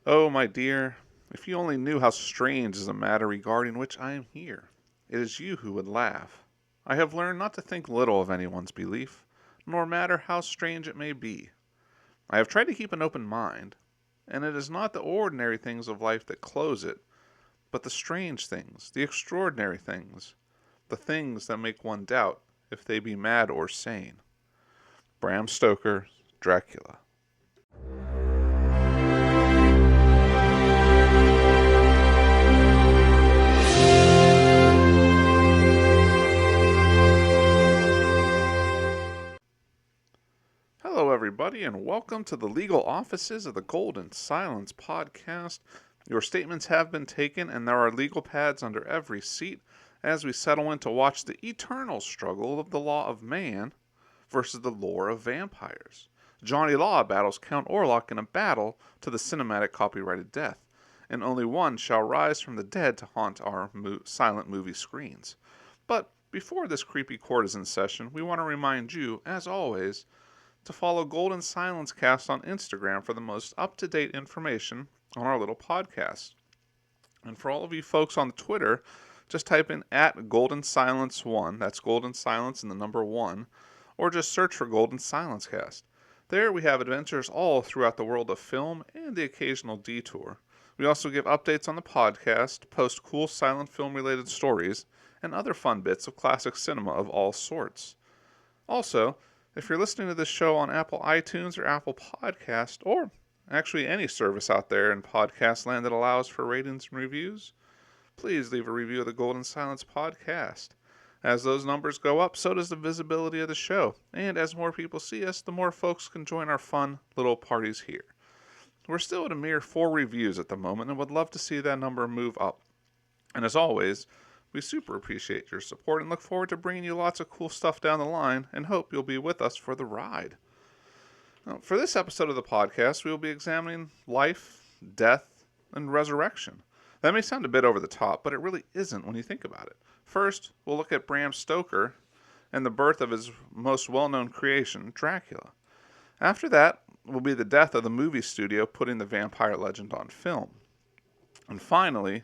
Oh, my dear, if you only knew how strange is the matter regarding which I am here, it is you who would laugh. I have learned not to think little of anyone's belief, nor matter how strange it may be. I have tried to keep an open mind, and it is not the ordinary things of life that close it, but the strange things, the extraordinary things, the things that make one doubt if they be mad or sane. Bram Stoker, Dracula. Hello, everybody, and welcome to the legal offices of the Golden Silence podcast. Your statements have been taken, and there are legal pads under every seat as we settle in to watch the eternal struggle of the law of man versus the lore of vampires. Johnny Law battles Count Orlok in a battle to the cinematic copyrighted death, and only one shall rise from the dead to haunt our silent movie screens. But before this creepy courtesan session, we want to remind you, as always, to follow Golden Silence Cast on Instagram for the most up-to-date information on our little podcast. And for all of you folks on Twitter, just type in @GoldenSilence1, that's Golden Silence and the number 1, or just search for Golden Silence Cast. There we have adventures all throughout the world of film and the occasional detour. We also give updates on the podcast, post cool silent film-related stories, and other fun bits of classic cinema of all sorts. Also, if you're listening to this show on Apple iTunes or Apple Podcast, or actually any service out there in podcast land that allows for ratings and reviews, please leave a review of the Golden Silence podcast. As those numbers go up, so does the visibility of the show, and as more people see us, the more folks can join our fun little parties here. We're still at a mere 4 reviews at the moment, and would love to see that number move up. And as always, we super appreciate your support and look forward to bringing you lots of cool stuff down the line and hope you'll be with us for the ride. Now, for this episode of the podcast, we will be examining life, death, and resurrection. That may sound a bit over the top, but it really isn't when you think about it. First, we'll look at Bram Stoker and the birth of his most well-known creation, Dracula. After that will be the death of the movie studio putting the vampire legend on film. And finally,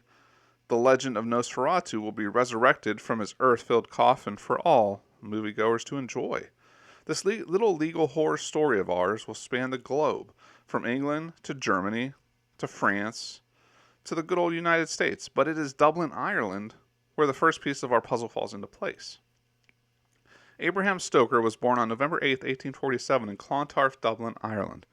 the legend of Nosferatu will be resurrected from his earth-filled coffin for all moviegoers to enjoy. This little legal horror story of ours will span the globe, from England to Germany to France to the good old United States, but it is Dublin, Ireland, where the first piece of our puzzle falls into place. Abraham Stoker was born on November 8, 1847 in Clontarf, Dublin, Ireland.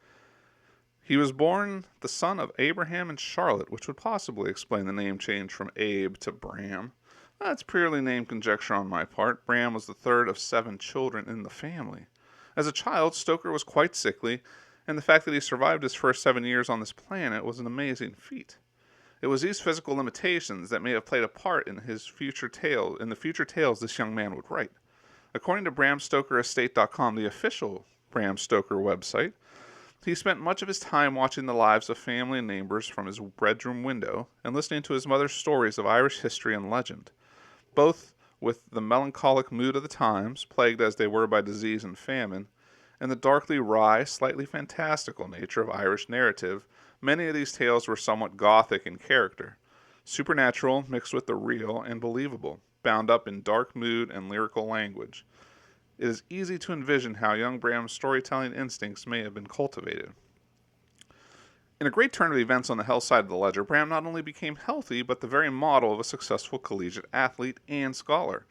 He was born the son of Abraham and Charlotte, which would possibly explain the name change from Abe to Bram. That's purely name conjecture on my part. Bram was the third of 7 children in the family. As a child, Stoker was quite sickly, and the fact that he survived his first 7 years on this planet was an amazing feat. It was these physical limitations that may have played a part in the future tales this young man would write. According to BramStokerEstate.com, the official Bram Stoker website, he spent much of his time watching the lives of family and neighbors from his bedroom window and listening to his mother's stories of Irish history and legend, both with the melancholic mood of the times, plagued as they were by disease and famine, and the darkly wry, slightly fantastical nature of Irish narrative. Many of these tales were somewhat gothic in character, supernatural mixed with the real and believable, bound up in dark mood and lyrical language. It is easy to envision how young Bram's storytelling instincts may have been cultivated. In a great turn of events on the health side of the ledger, Bram not only became healthy, but the very model of a successful collegiate athlete and scholar.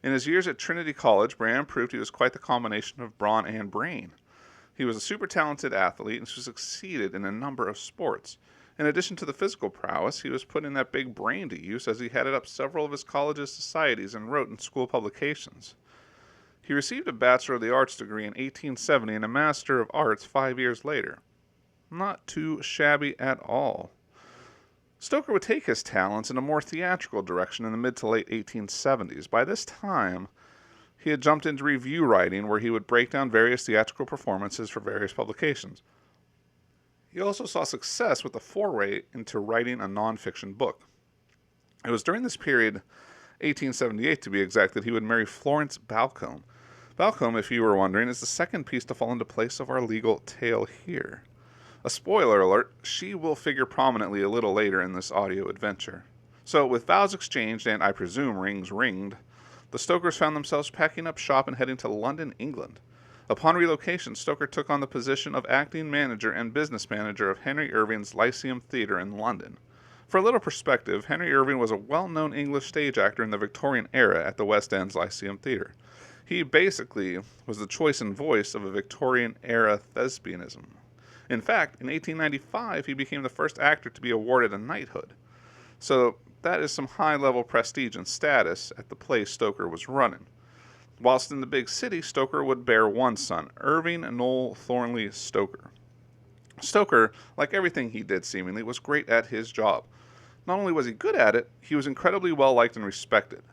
In his years at Trinity College, Bram proved he was quite the combination of brawn and brain. He was a super talented athlete and succeeded in a number of sports. In addition to the physical prowess, he was putting that big brain to use as he headed up several of his college's societies and wrote in school publications. He received a Bachelor of the Arts degree in 1870 and a Master of Arts 5 years later. Not too shabby at all. Stoker would take his talents in a more theatrical direction in the mid to late 1870s. By this time, he had jumped into review writing, where he would break down various theatrical performances for various publications. He also saw success with a foray into writing a nonfiction book. It was during this period, 1878 to be exact, that he would marry Florence Balcombe. Balcombe, if you were wondering, is the second piece to fall into place of our legal tale here. A spoiler alert, she will figure prominently a little later in this audio adventure. So, with vows exchanged and, I presume, rings ringed, the Stokers found themselves packing up shop and heading to London, England. Upon relocation, Stoker took on the position of acting manager and business manager of Henry Irving's Lyceum Theatre in London. For a little perspective, Henry Irving was a well-known English stage actor in the Victorian era at the West End's Lyceum Theatre. He basically was the choice and voice of a Victorian-era thespianism. In fact, in 1895, he became the first actor to be awarded a knighthood. So that is some high-level prestige and status at the place Stoker was running. Whilst in the big city, Stoker would bear one son, Irving Noel Thornley Stoker. Stoker, like everything he did seemingly, was great at his job. Not only was he good at it, he was incredibly well-liked and respected.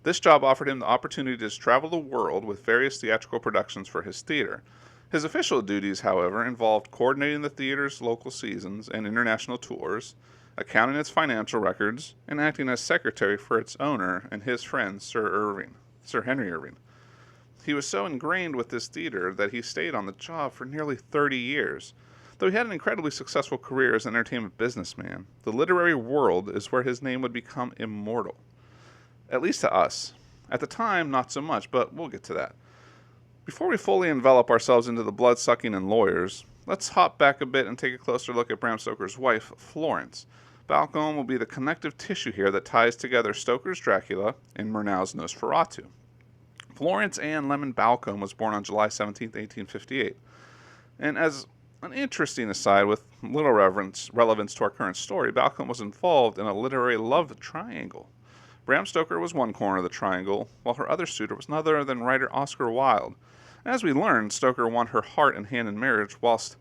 This job offered him the opportunity to travel the world with various theatrical productions for his theater. His official duties, however, involved coordinating the theater's local seasons and international tours, accounting its financial records, and acting as secretary for its owner and his friend, Sir Henry Irving. He was so ingrained with this theater that he stayed on the job for nearly 30 years. Though he had an incredibly successful career as an entertainment businessman, the literary world is where his name would become immortal. At least to us. At the time, not so much, but we'll get to that. Before we fully envelop ourselves into the blood-sucking and lawyers, let's hop back a bit and take a closer look at Bram Stoker's wife, Florence. Balcombe will be the connective tissue here that ties together Stoker's Dracula and Murnau's Nosferatu. Florence Anne Lemon Balcombe was born on July 17, 1858. And as an interesting aside with little relevance to our current story, Balcombe was involved in a literary love triangle. Bram Stoker was one corner of the triangle, while her other suitor was none other than writer Oscar Wilde. As we learned, Stoker won her heart and hand in marriage, whilst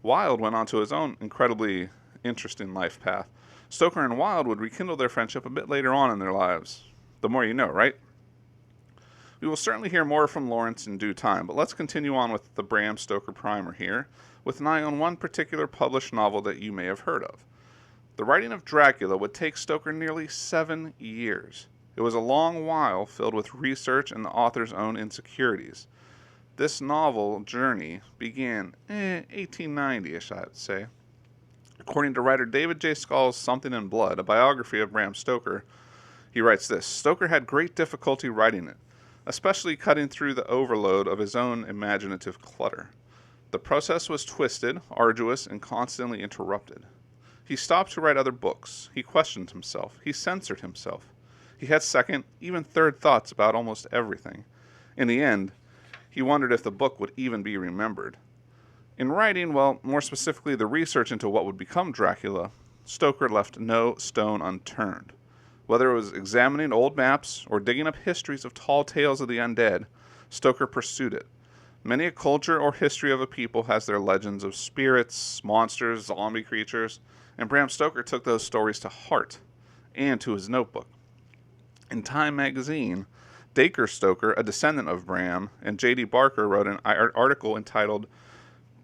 Wilde went on to his own incredibly interesting life path. Stoker and Wilde would rekindle their friendship a bit later on in their lives. The more you know, right? We will certainly hear more from Lawrence in due time, but let's continue on with the Bram Stoker primer here, with an eye on one particular published novel that you may have heard of. The writing of Dracula would take Stoker nearly 7 years. It was a long while filled with research and the author's own insecurities. This novel journey began 1890-ish, I would say. According to writer David J. Scull's Something in Blood, a biography of Bram Stoker, he writes this: Stoker had great difficulty writing it, especially cutting through the overload of his own imaginative clutter. The process was twisted, arduous, and constantly interrupted. He stopped to write other books. He questioned himself. He censored himself. He had second, even third thoughts about almost everything. In the end, he wondered if the book would even be remembered. In writing, well, more specifically the research into what would become Dracula, Stoker left no stone unturned. Whether it was examining old maps or digging up histories of tall tales of the undead, Stoker pursued it. Many a culture or history of a people has their legends of spirits, monsters, zombie creatures, and Bram Stoker took those stories to heart and to his notebook. In Time magazine, Dacre Stoker, a descendant of Bram, and J.D. Barker wrote an article entitled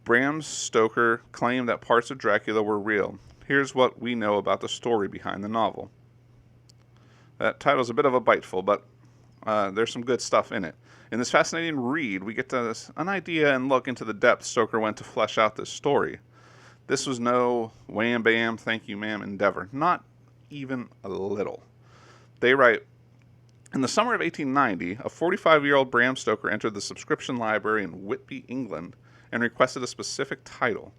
Bram Stoker Claimed That Parts of Dracula Were Real. Here's what we know about the story behind the novel. That title's a bit of a biteful, but there's some good stuff in it. In this fascinating read, we get an idea and look into the depth Stoker went to flesh out this story. This was no wham bam, thank you ma'am endeavor. Not even a little. They write, in the summer of 1890, a 45-year-old Bram Stoker entered the subscription library in Whitby, England, and requested a specific title.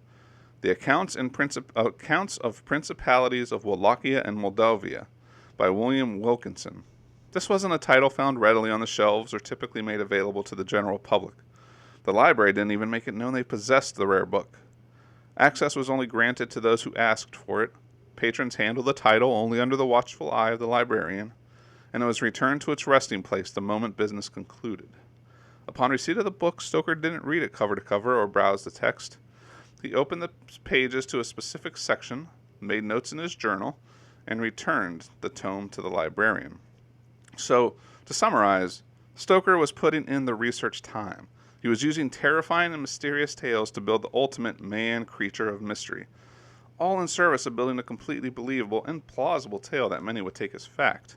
The Accounts of Principalities of Wallachia and Moldavia by William Wilkinson. This wasn't a title found readily on the shelves or typically made available to the general public. The library didn't even make it known they possessed the rare book. Access was only granted to those who asked for it. Patrons handled the title only under the watchful eye of the librarian, and it was returned to its resting place the moment business concluded. Upon receipt of the book, Stoker didn't read it cover to cover or browse the text. He opened the pages to a specific section, made notes in his journal, and returned the tome to the librarian. So, to summarize, Stoker was putting in the research time. He was using terrifying and mysterious tales to build the ultimate man-creature of mystery, all in service of building a completely believable and plausible tale that many would take as fact.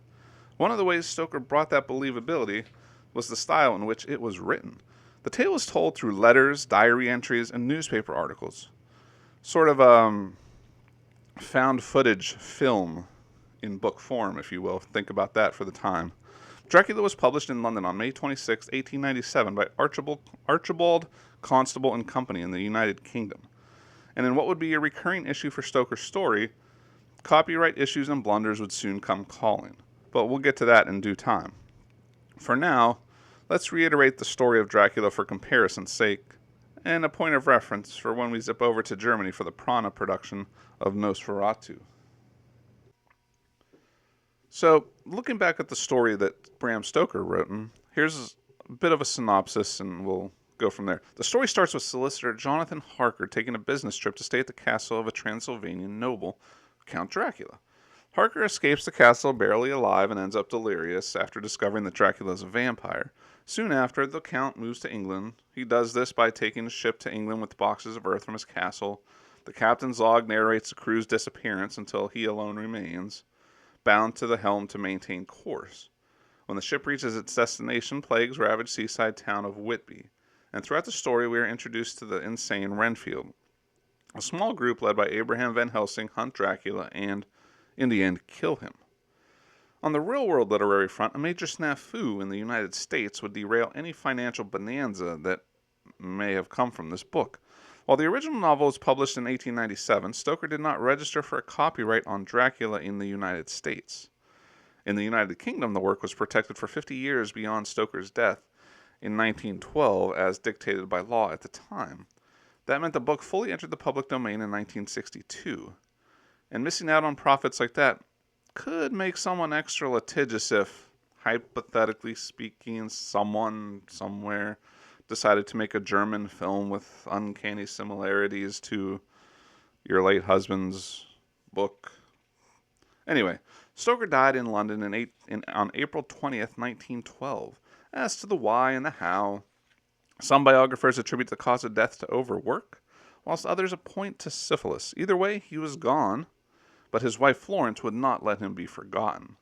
One of the ways Stoker brought that believability was the style in which it was written. The tale was told through letters, diary entries, and newspaper articles. sort of found footage film in book form, if you will. Think about that for the time. Dracula was published in London on May 26, 1897 by Archibald Constable and Company in the United Kingdom. And in what would be a recurring issue for Stoker's story, copyright issues and blunders would soon come calling. But we'll get to that in due time. For now, let's reiterate the story of Dracula for comparison's sake, and a point of reference for when we zip over to Germany for the Prana production of Nosferatu. So, looking back at the story that Bram Stoker wrote, here's a bit of a synopsis and we'll go from there. The story starts with solicitor Jonathan Harker taking a business trip to stay at the castle of a Transylvanian noble, Count Dracula. Harker escapes the castle barely alive and ends up delirious after discovering that Dracula is a vampire. Soon after, the Count moves to England. He does this by taking a ship to England with boxes of earth from his castle. The captain's log narrates the crew's disappearance until he alone remains, bound to the helm to maintain course. When the ship reaches its destination, plagues ravage seaside town of Whitby. And throughout the story, we are introduced to the insane Renfield. A small group led by Abraham Van Helsing hunt Dracula and, in the end, kill him. On the real-world literary front, a major snafu in the United States would derail any financial bonanza that may have come from this book. While the original novel was published in 1897, Stoker did not register for a copyright on Dracula in the United States. In the United Kingdom, the work was protected for 50 years beyond Stoker's death in 1912, as dictated by law at the time. That meant the book fully entered the public domain in 1962. And missing out on profits like that could make someone extra litigious if, hypothetically speaking, someone somewhere decided to make a German film with uncanny similarities to your late husband's book. Anyway, Stoker died in London on April 20th, 1912. As to the why and the how, some biographers attribute the cause of death to overwork, whilst others point to syphilis. Either way, he was gone, but his wife Florence would not let him be forgotten.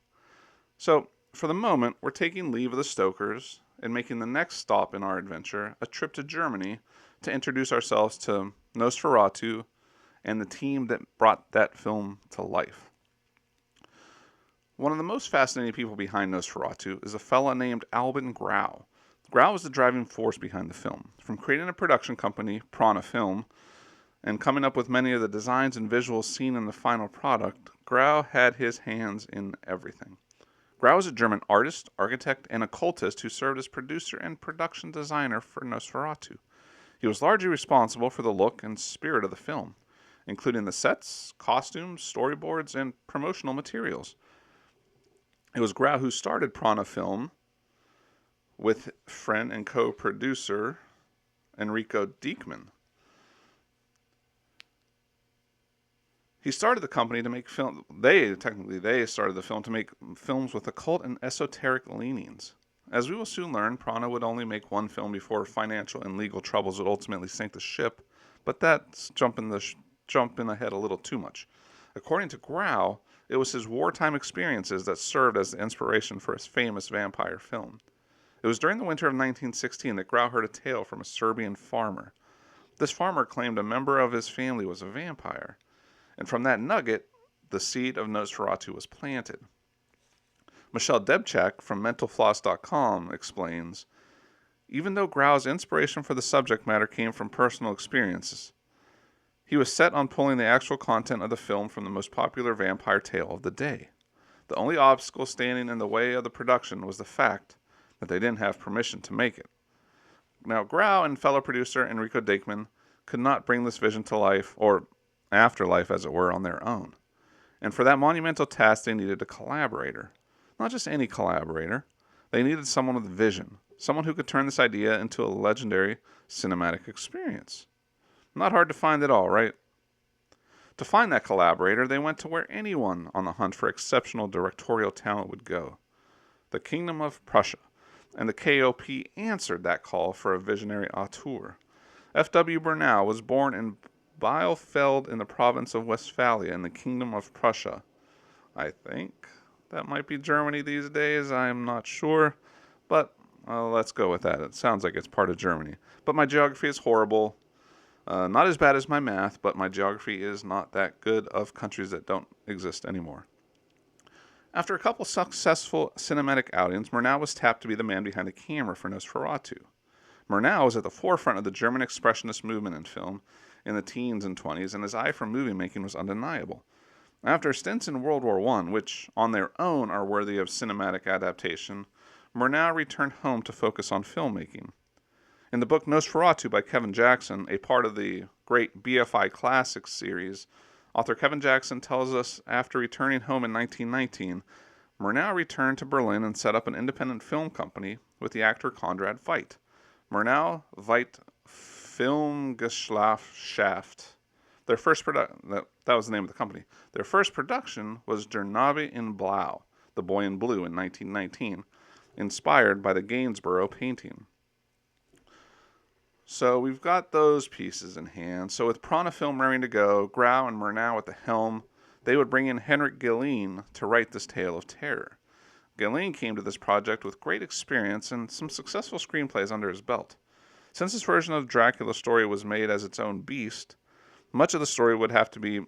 So, for the moment, we're taking leave of the Stokers and making the next stop in our adventure a trip to Germany to introduce ourselves to Nosferatu and the team that brought that film to life. One of the most fascinating people behind Nosferatu is a fella named Albin Grau. Grau was the driving force behind the film. From creating a production company, Prana-Film, and coming up with many of the designs and visuals seen in the final product, Grau had his hands in everything. Grau is a German artist, architect, and occultist who served as producer and production designer for Nosferatu. He was largely responsible for the look and spirit of the film, including the sets, costumes, storyboards, and promotional materials. It was Grau who started Prana-Film with friend and co-producer Enrico Diekmann. He started the company to make film. They started the film to make films with occult and esoteric leanings. As we will soon learn, Prana would only make one film before financial and legal troubles would ultimately sink the ship, but that's jumping ahead a little too much. According to Grau, it was his wartime experiences that served as the inspiration for his famous vampire film. It was during the winter of 1916 that Grau heard a tale from a Serbian farmer. This farmer claimed a member of his family was a vampire, and from that nugget, the seed of Nosferatu was planted. Michelle Debchak from MentalFloss.com explains, even though Grau's inspiration for the subject matter came from personal experiences, he was set on pulling the actual content of the film from the most popular vampire tale of the day. The only obstacle standing in the way of the production was the fact that they didn't have permission to make it. Now, Grau and fellow producer Enrico Diekmann could not bring this vision to life, or afterlife as it were, on their own. And for that monumental task, they needed a collaborator. Not just any collaborator. They needed someone with vision. Someone who could turn this idea into a legendary cinematic experience. Not hard to find at all, right? To find that collaborator, they went to where anyone on the hunt for exceptional directorial talent would go. The Kingdom of Prussia. And the KOP answered that call for a visionary auteur. F.W. Bernau was born in Bielefeld in the province of Westphalia in the Kingdom of Prussia. I think that might be Germany these days. I'm not sure. But let's go with that. It sounds like it's part of Germany. But my geography is horrible. Not as bad as my math, but my geography is not that good of countries that don't exist anymore. After a couple successful cinematic outings, Murnau was tapped to be the man behind the camera for Nosferatu. Murnau was at the forefront of the German Expressionist movement in film in the teens and 20s, and his eye for movie making was undeniable. After stints in World War I, which on their own are worthy of cinematic adaptation, Murnau returned home to focus on filmmaking. In the book Nosferatu by Kevin Jackson, a part of the great BFI Classics series, author Kevin Jackson tells us after returning home in 1919, Murnau returned to Berlin and set up an independent film company with the actor Konrad Veidt. Murnau Veidt Filmgesellschaft. That was the name of the company. Their first production was Der Knabe in Blau, The Boy in Blue, in 1919, inspired by the Gainsborough painting. So we've got those pieces in hand. So with Prana-Film raring to go, Grau and Murnau at the helm, they would bring in Henrik Gelin to write this tale of terror. Gelin came to this project with great experience and some successful screenplays under his belt. Since this version of Dracula's story was made as its own beast, much of the story would have to be,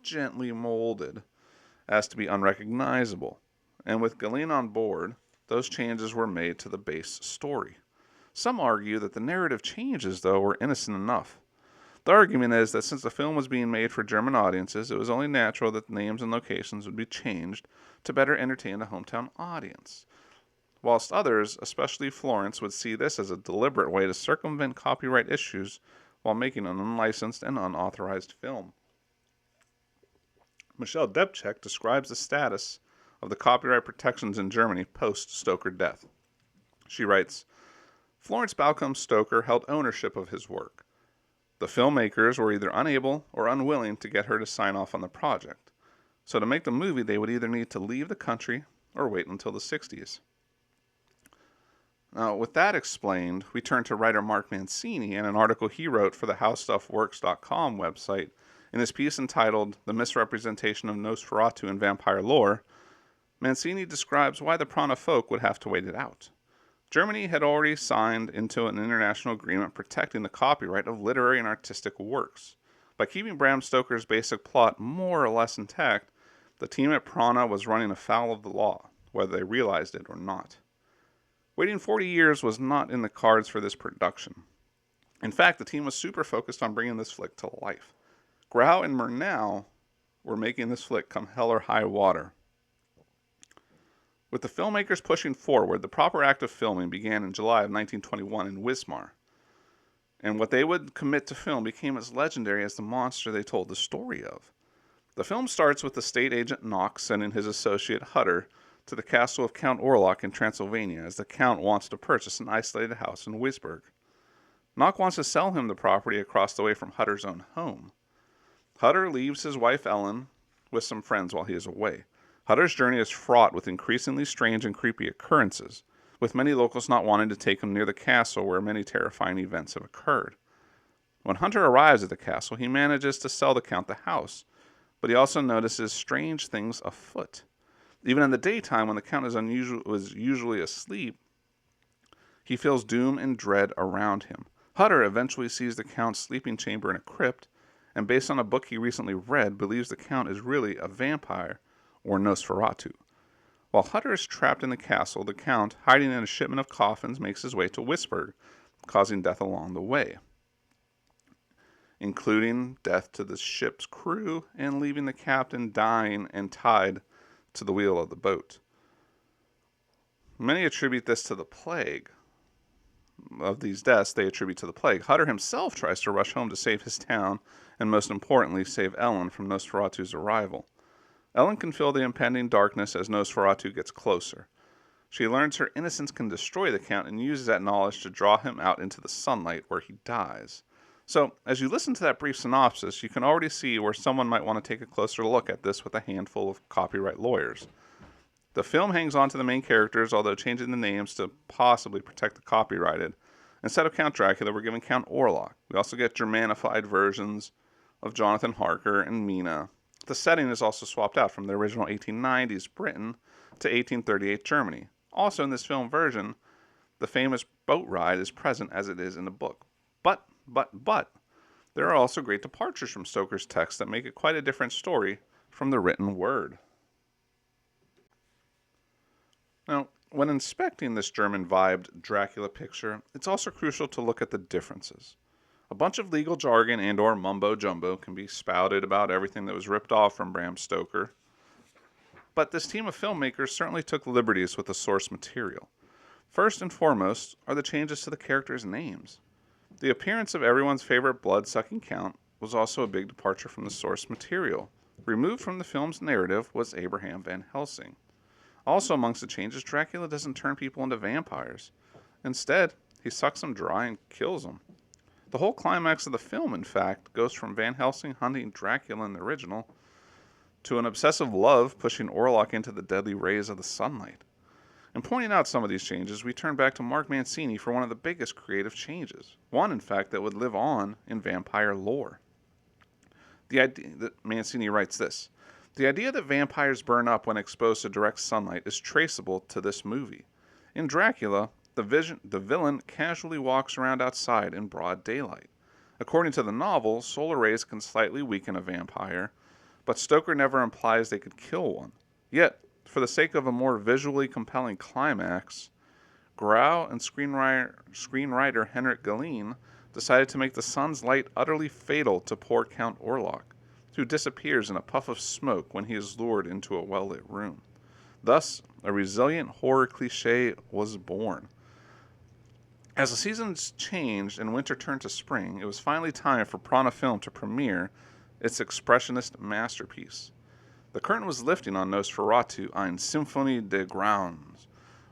gently molded as to be unrecognizable. And with Gelin on board, those changes were made to the base story. Some argue that the narrative changes, though, were innocent enough. The argument is that since the film was being made for German audiences, it was only natural that names and locations would be changed to better entertain the hometown audience. Whilst others, especially Florence, would see this as a deliberate way to circumvent copyright issues while making an unlicensed and unauthorized film. Michelle Debchek describes the status of the copyright protections in Germany post-Stoker death. She writes, Florence Balcombe Stoker held ownership of his work. The filmmakers were either unable or unwilling to get her to sign off on the project. So to make the movie, they would either need to leave the country or wait until the 60s. Now, with that explained, we turn to writer Mark Mancini and an article he wrote for the HowStuffWorks.com website. In his piece entitled The Misrepresentation of Nosferatu in Vampire Lore, Mancini describes why the Prana folk would have to wait it out. Germany had already signed into an international agreement protecting the copyright of literary and artistic works. By keeping Bram Stoker's basic plot more or less intact, the team at Prana was running afoul of the law, whether they realized it or not. Waiting 40 years was not in the cards for this production. In fact, the team was super focused on bringing this flick to life. Grau and Murnau were making this flick come hell or high water. With the filmmakers pushing forward, the proper act of filming began in July of 1921 in Wismar. And what they would commit to film became as legendary as the monster they told the story of. The film starts with the state agent Knox sending his associate Hutter to the castle of Count Orlok in Transylvania as the Count wants to purchase an isolated house in Wisberg. Knox wants to sell him the property across the way from Hutter's own home. Hutter leaves his wife Ellen with some friends while he is away. Hutter's journey is fraught with increasingly strange and creepy occurrences, with many locals not wanting to take him near the castle where many terrifying events have occurred. When Hunter arrives at the castle, he manages to sell the Count the house, but he also notices strange things afoot. Even in the daytime, when the Count was usually asleep, he feels doom and dread around him. Hutter eventually sees the Count's sleeping chamber in a crypt, and based on a book he recently read, believes the Count is really a vampire, or Nosferatu. While Hutter is trapped in the castle, the Count, hiding in a shipment of coffins, makes his way to Wisberg, causing death along the way, including death to the ship's crew and leaving the captain dying and tied to the wheel of the boat. Many attribute this to the plague. Of these deaths, they attribute to the plague. Hutter himself tries to rush home to save his town, and most importantly, save Ellen from Nosferatu's arrival. Ellen can feel the impending darkness as Nosferatu gets closer. She learns her innocence can destroy the Count and uses that knowledge to draw him out into the sunlight where he dies. So, as you listen to that brief synopsis, you can already see where someone might want to take a closer look at this with a handful of copyright lawyers. The film hangs on to the main characters, although changing the names to possibly protect the copyrighted. Instead of Count Dracula, we're given Count Orlok. We also get Germanified versions of Jonathan Harker and Mina. The setting is also swapped out from the original 1890s Britain to 1838 Germany. Also in this film version, the famous boat ride is present as it is in the book. But, There are also great departures from Stoker's text that make it quite a different story from the written word. Now, when inspecting this German-vibed Dracula picture, it's also crucial to look at the differences. A bunch of legal jargon and or mumbo-jumbo can be spouted about everything that was ripped off from Bram Stoker, but this team of filmmakers certainly took liberties with the source material. First and foremost are the changes to the characters' names. The appearance of everyone's favorite blood-sucking count was also a big departure from the source material. Removed from the film's narrative was Abraham Van Helsing. Also amongst the changes, Dracula doesn't turn people into vampires. Instead, he sucks them dry and kills them. The whole climax of the film, in fact, goes from Van Helsing hunting Dracula in the original to an obsessive love pushing Orlok into the deadly rays of the sunlight. In pointing out some of these changes, we turn back to Mark Mancini for one of the biggest creative changes. One, in fact, that would live on in vampire lore. The idea that Mancini writes this: the idea that vampires burn up when exposed to direct sunlight is traceable to this movie. In Dracula, the villain casually walks around outside in broad daylight. According to the novel, solar rays can slightly weaken a vampire, but Stoker never implies they could kill one. Yet, for the sake of a more visually compelling climax, Grau and screenwriter Henrik Galeen decided to make the sun's light utterly fatal to poor Count Orlok, who disappears in a puff of smoke when he is lured into a well-lit room. Thus, a resilient horror cliché was born. As the seasons changed and winter turned to spring, it was finally time for Prana-Film to premiere its expressionist masterpiece. The curtain was lifting on Nosferatu, Eine Symphonie des Grauens.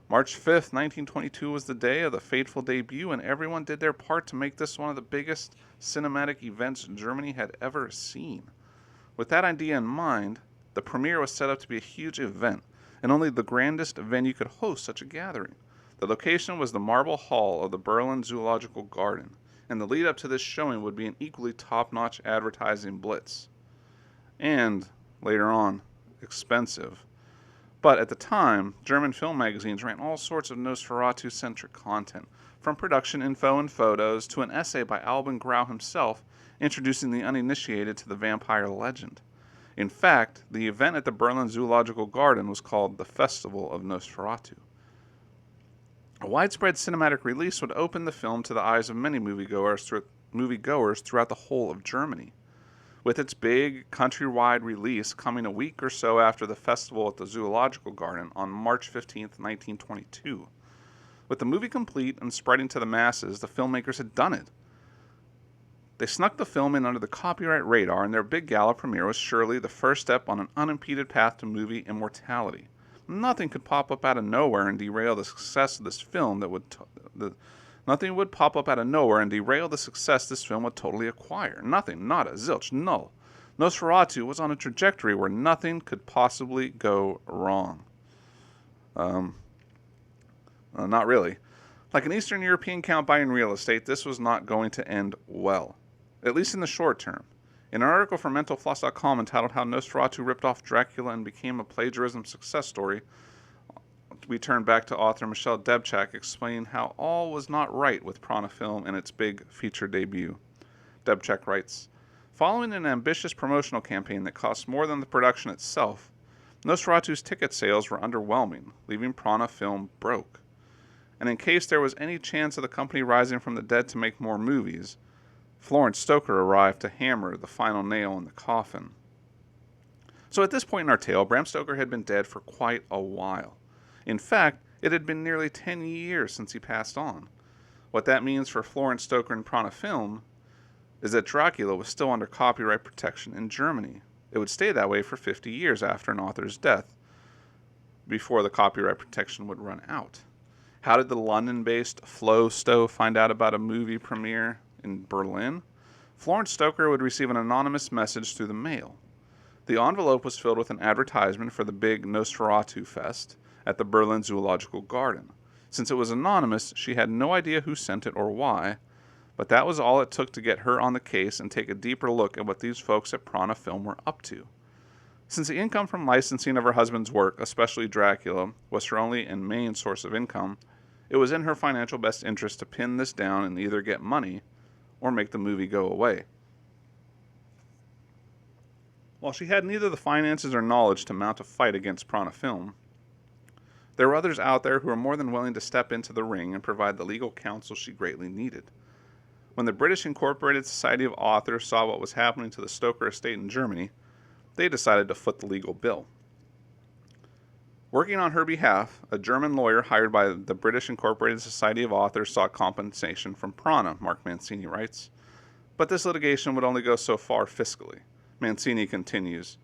March 5th, 1922 was the day of the fateful debut, and everyone did their part to make this one of the biggest cinematic events Germany had ever seen. With that idea in mind, the premiere was set up to be a huge event, and only the grandest venue could host such a gathering. The location was the Marble Hall of the Berlin Zoological Garden, and the lead up to this showing would be an equally top-notch advertising blitz. And, later on, expensive. But at the time, German film magazines ran all sorts of Nosferatu-centric content, from production info and photos to an essay by Albin Grau himself introducing the uninitiated to the vampire legend. In fact, the event at the Berlin Zoological Garden was called the Festival of Nosferatu. A widespread cinematic release would open the film to the eyes of many moviegoers throughout the whole of Germany. With its big, countrywide release coming a week or so after the festival at the Zoological Garden on March 15, 1922. With the movie complete and spreading to the masses, the filmmakers had done it. They snuck the film in under the copyright radar, and their big gala premiere was surely the first step on an unimpeded path to movie immortality. Nothing could pop up out of nowhere and derail the success of this film Nothing would pop up out of nowhere and derail the success this film would totally acquire. Nothing, nada, zilch, null. Nosferatu was on a trajectory where nothing could possibly go wrong. Not really. Like an Eastern European count buying real estate, this was not going to end well. At least in the short term. In an article from MentalFloss.com entitled How Nosferatu Ripped Off Dracula and Became a Plagiarism Success Story, we turn back to author Michelle Debchak explaining how all was not right with Prana-Film and its big feature debut. Debchak writes, following an ambitious promotional campaign that cost more than the production itself, Nosferatu's ticket sales were underwhelming, leaving Prana-Film broke. And in case there was any chance of the company rising from the dead to make more movies, Florence Stoker arrived to hammer the final nail in the coffin. So at this point in our tale, Bram Stoker had been dead for quite a while. In fact, it had been nearly 10 years since he passed on. What that means for Florence Stoker and Prana-Film is that Dracula was still under copyright protection in Germany. It would stay that way for 50 years after an author's death, before the copyright protection would run out. How did the London-based Flo Stowe find out about a movie premiere in Berlin? Florence Stoker would receive an anonymous message through the mail. The envelope was filled with an advertisement for the big Nosferatu Fest at the Berlin Zoological Garden. Since it was anonymous, she had no idea who sent it or why, but that was all it took to get her on the case and take a deeper look at what these folks at Prana-Film were up to. Since the income from licensing of her husband's work, especially Dracula, was her only and main source of income, it was in her financial best interest to pin this down and either get money or make the movie go away. While she had neither the finances or knowledge to mount a fight against Prana-Film, there were others out there who were more than willing to step into the ring and provide the legal counsel she greatly needed. When the British Incorporated Society of Authors saw what was happening to the Stoker estate in Germany, they decided to foot the legal bill. Working on her behalf, a German lawyer hired by the British Incorporated Society of Authors sought compensation from Prana, Mark Mancini writes. But this litigation would only go so far fiscally. Mancini continues,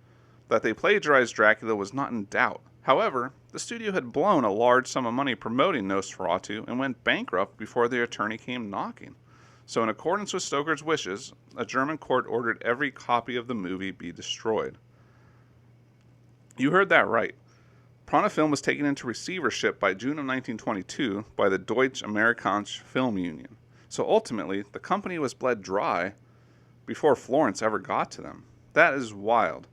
that they plagiarized Dracula was not in doubt. However, the studio had blown a large sum of money promoting Nosferatu and went bankrupt before the attorney came knocking. So in accordance with Stoker's wishes, a German court ordered every copy of the movie be destroyed. You heard that right. Prana-Film was taken into receivership by June of 1922 by the Deutsche Amerikanische Film Union. So ultimately, the company was bled dry before Florence ever got to them. That is wild.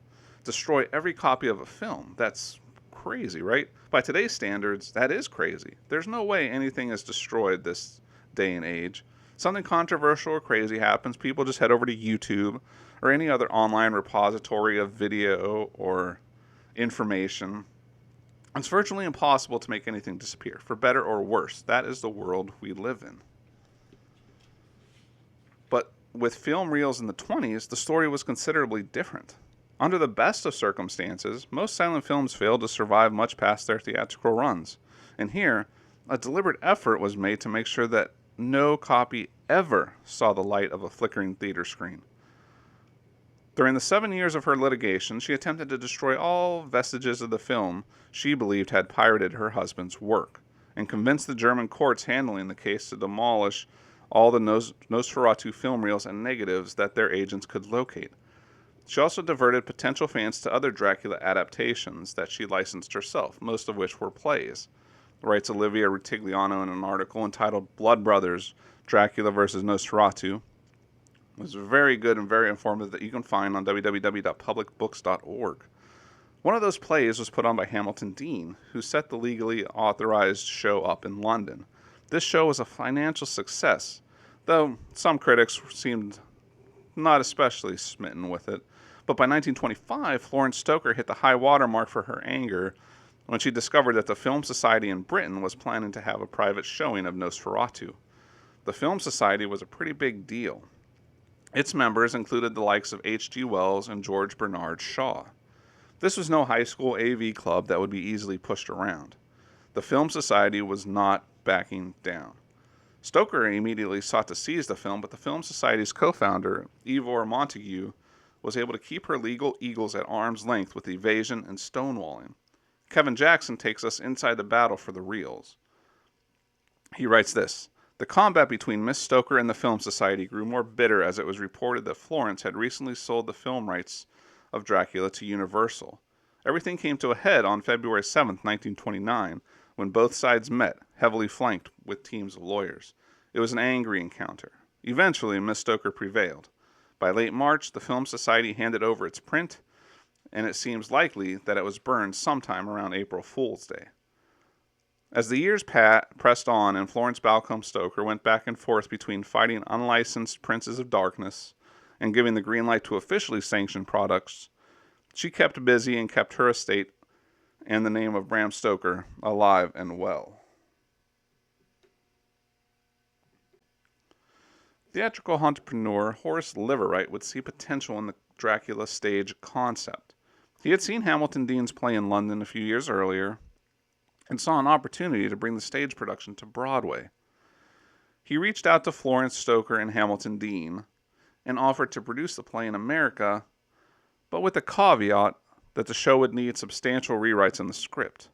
Destroy every copy of a film. That's crazy, right? By today's standards, that is crazy. There's no way anything is destroyed this day and age. Something controversial or crazy happens, people just head over to YouTube or any other online repository of video or information. It's virtually impossible to make anything disappear, for better or worse. That is the world we live in. But with film reels in the 20s, the story was considerably different. Under the best of circumstances, most silent films failed to survive much past their theatrical runs. And here, a deliberate effort was made to make sure that no copy ever saw the light of a flickering theater screen. During the 7 years of her litigation, she attempted to destroy all vestiges of the film she believed had pirated her husband's work, and convinced the German courts handling the case to demolish all the Nosferatu film reels and negatives that their agents could locate. She also diverted potential fans to other Dracula adaptations that she licensed herself, most of which were plays. Writes Olivia Rutigliano in an article entitled Blood Brothers, Dracula vs. Nosferatu. It was very good and very informative that you can find on www.publicbooks.org. One of those plays was put on by Hamilton Dean, who set the legally authorized show up in London. This show was a financial success, though some critics seemed not especially smitten with it. But by 1925, Florence Stoker hit the high water mark for her anger when she discovered that the Film Society in Britain was planning to have a private showing of Nosferatu. The Film Society was a pretty big deal. Its members included the likes of H.G. Wells and George Bernard Shaw. This was no high school AV club that would be easily pushed around. The Film Society was not backing down. Stoker immediately sought to seize the film, but the Film Society's co-founder, Ivor Montagu, was able to keep her legal eagles at arm's length with evasion and stonewalling. Kevin Jackson takes us inside the battle for the reels. He writes this: the combat between Miss Stoker and the Film Society grew more bitter as it was reported that Florence had recently sold the film rights of Dracula to Universal. Everything came to a head on February 7, 1929, when both sides met, heavily flanked with teams of lawyers. It was an angry encounter. Eventually, Miss Stoker prevailed. By late March, the Film Society handed over its print, and it seems likely that it was burned sometime around April Fool's Day. As the years pressed on and Florence Balcombe Stoker went back and forth between fighting unlicensed Princes of Darkness and giving the green light to officially sanctioned products, she kept busy and kept her estate and the name of Bram Stoker alive and well. Theatrical entrepreneur Horace Liveright would see potential in the Dracula stage concept. He had seen Hamilton Dean's play in London a few years earlier and saw an opportunity to bring the stage production to Broadway. He reached out to Florence Stoker and Hamilton Dean and offered to produce the play in America, but with the caveat that the show would need substantial rewrites in the script.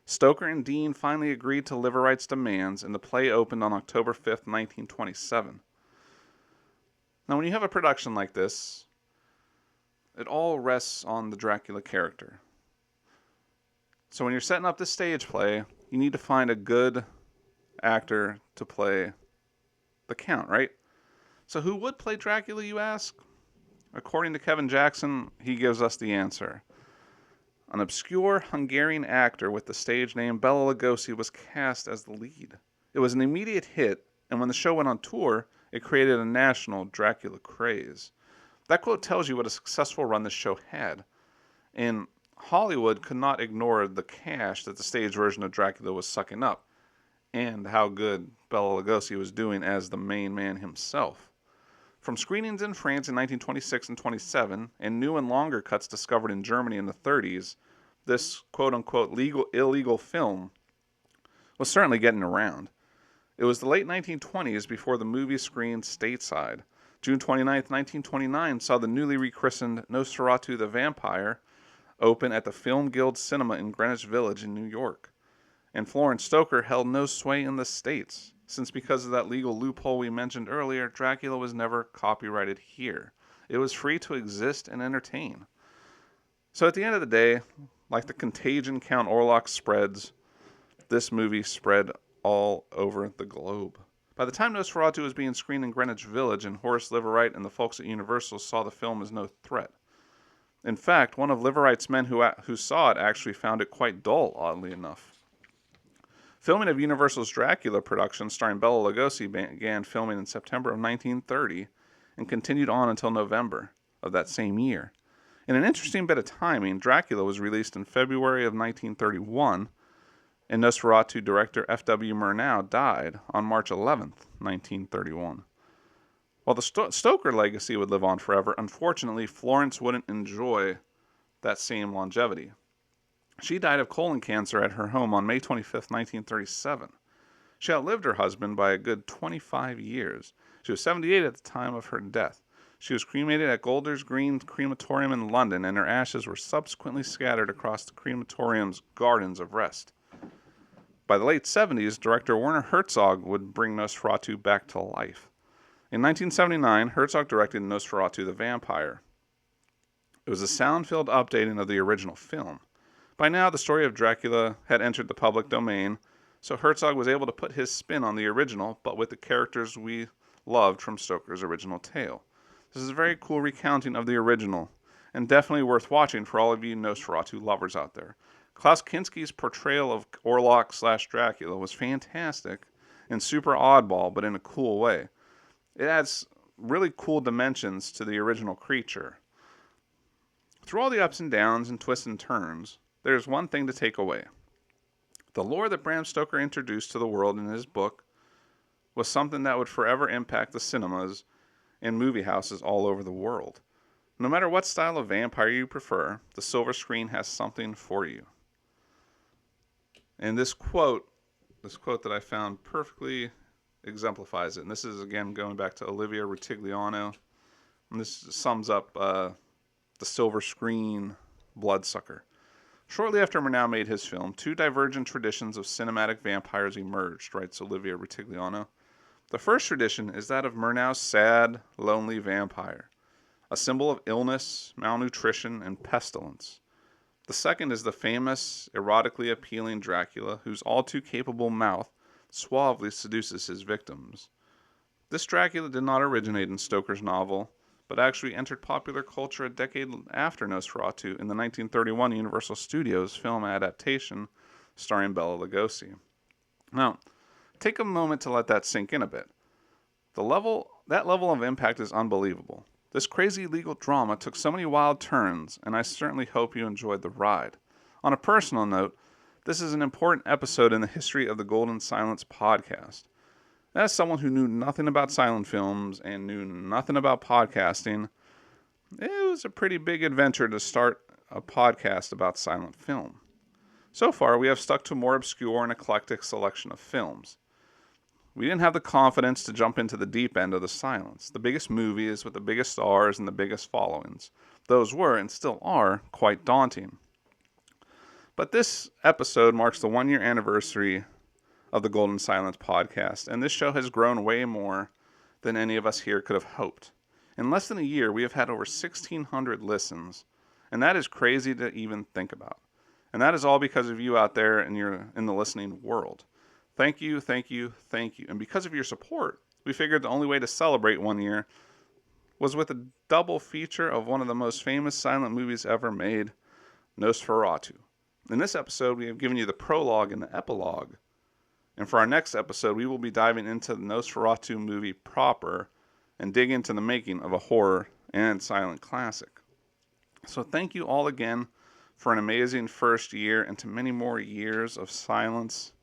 Stoker and Dean finally agreed to Liveright's demands, and the play opened on October 5th, 1927. Now, when you have a production like this, it all rests on the Dracula character. So when you're setting up this stage play, you need to find a good actor to play the Count, right? So who would play Dracula, you ask? According to Kevin Jackson, he gives us the answer. An obscure Hungarian actor with the stage name Bela Lugosi was cast as the lead. It was an immediate hit, and when the show went on tour, it created a national Dracula craze. That quote tells you what a successful run this show had. And Hollywood could not ignore the cash that the stage version of Dracula was sucking up, and how good Bela Lugosi was doing as the main man himself. From screenings in France in 1926 and 27, and new and longer cuts discovered in Germany in the 30s, this quote-unquote illegal film was certainly getting around. It was the late 1920s before the movie screened stateside. June 29, 1929 saw the newly rechristened Nosferatu the Vampire open at the Film Guild Cinema in Greenwich Village in New York. And Florence Stoker held no sway in the States, since because of that legal loophole we mentioned earlier, Dracula was never copyrighted here. It was free to exist and entertain. So at the end of the day, like the contagion Count Orlok spreads, this movie spread all over the globe. By the time Nosferatu was being screened in Greenwich Village, and Horace Liverite and the folks at Universal saw the film as no threat. In fact, one of Liverite's men who saw it actually found it quite dull, oddly enough. Filming of Universal's Dracula production starring Bela Lugosi began filming in September of 1930 and continued on until November of that same year. In an interesting bit of timing, Dracula was released in February of 1931, and Nosferatu director F.W. Murnau died on March 11th, 1931. While the Stoker legacy would live on forever, unfortunately, Florence wouldn't enjoy that same longevity. She died of colon cancer at her home on May 25, 1937. She outlived her husband by a good 25 years. She was 78 at the time of her death. She was cremated at Golders Green Crematorium in London, and her ashes were subsequently scattered across the crematorium's gardens of rest. By the late 70s, director Werner Herzog would bring Nosferatu back to life. In 1979, Herzog directed Nosferatu the Vampire. It was a sound-filled updating of the original film. By now, the story of Dracula had entered the public domain, so Herzog was able to put his spin on the original, but with the characters we loved from Stoker's original tale. This is a very cool recounting of the original, and definitely worth watching for all of you Nosferatu lovers out there. Klaus Kinski's portrayal of Orlok/Dracula was fantastic and super oddball, but in a cool way. It adds really cool dimensions to the original creature. Through all the ups and downs and twists and turns, there's one thing to take away. The lore that Bram Stoker introduced to the world in his book was something that would forever impact the cinemas and movie houses all over the world. No matter what style of vampire you prefer, the silver screen has something for you. And this quote that I found perfectly exemplifies it. And this is, again, going back to Olivia Rutigliano. And this sums up the silver screen bloodsucker. Shortly after Murnau made his film, two divergent traditions of cinematic vampires emerged, writes Olivia Rutigliano. The first tradition is that of Murnau's sad, lonely vampire, a symbol of illness, malnutrition, and pestilence. The second is the famous, erotically appealing Dracula, whose all-too-capable mouth suavely seduces his victims. This Dracula did not originate in Stoker's novel, but actually entered popular culture a decade after Nosferatu in the 1931 Universal Studios film adaptation starring Bela Lugosi. Now, take a moment to let that sink in a bit. That level of impact is unbelievable. This crazy legal drama took so many wild turns, and I certainly hope you enjoyed the ride. On a personal note, this is an important episode in the history of the Golden Silence podcast. As someone who knew nothing about silent films and knew nothing about podcasting, it was a pretty big adventure to start a podcast about silent film. So far, we have stuck to a more obscure and eclectic selection of films. We didn't have the confidence to jump into the deep end of the silence, the biggest movies with the biggest stars and the biggest followings. Those were, and still are, quite daunting. But this episode marks the 1-year anniversary of the Golden Silence podcast, and this show has grown way more than any of us here could have hoped. In less than a year, we have had over 1,600 listens, and that is crazy to even think about. And that is all because of you out there in the listening world. Thank you, thank you, thank you. And because of your support, we figured the only way to celebrate 1 year was with a double feature of one of the most famous silent movies ever made, Nosferatu. In this episode, we have given you the prologue and the epilogue. And for our next episode, we will be diving into the Nosferatu movie proper and dig into the making of a horror and silent classic. So thank you all again for an amazing first year and to many more years of silence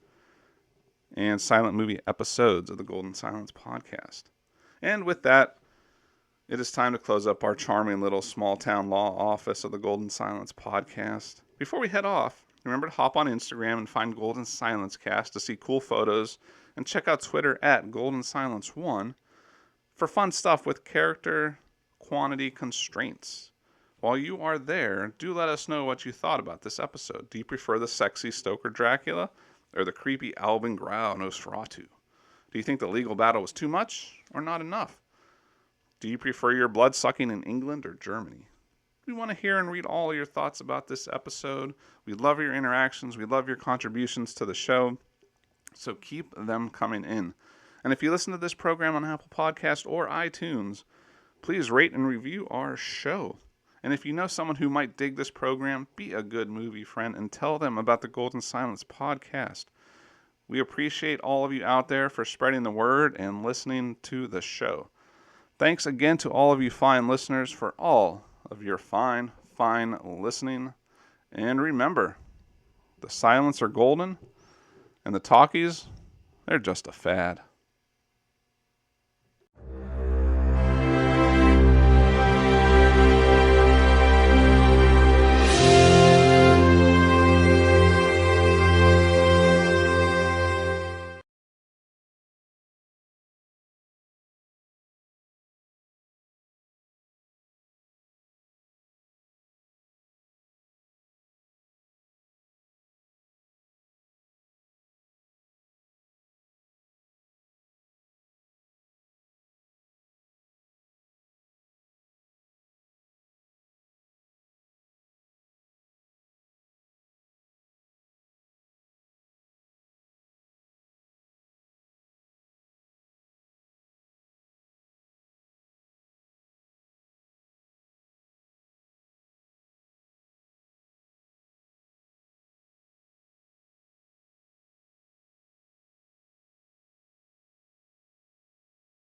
and silent movie episodes of the Golden Silence podcast. And with that, it is time to close up our charming little small town law office of the Golden Silence podcast. Before we head off, remember to hop on Instagram and find Golden Silence Cast to see cool photos, and check out Twitter at Golden Silence 1 for fun stuff with character quantity constraints. While you are there, do let us know what you thought about this episode. Do you prefer the sexy Stoker Dracula or the creepy Albin Grau Nosferatu? Do you think the legal battle was too much or not enough? Do you prefer your blood sucking in England or Germany? We want to hear and read all your thoughts about this episode. We love your interactions. We love your contributions to the show. So keep them coming in. And if you listen to this program on Apple Podcast or iTunes, please rate and review our show. And if you know someone who might dig this program, be a good movie friend and tell them about the Golden Silence podcast. We appreciate all of you out there for spreading the word and listening to the show. Thanks again to all of you fine listeners for all of your fine listening. And remember, the silence are golden, and the talkies, they're just a fad.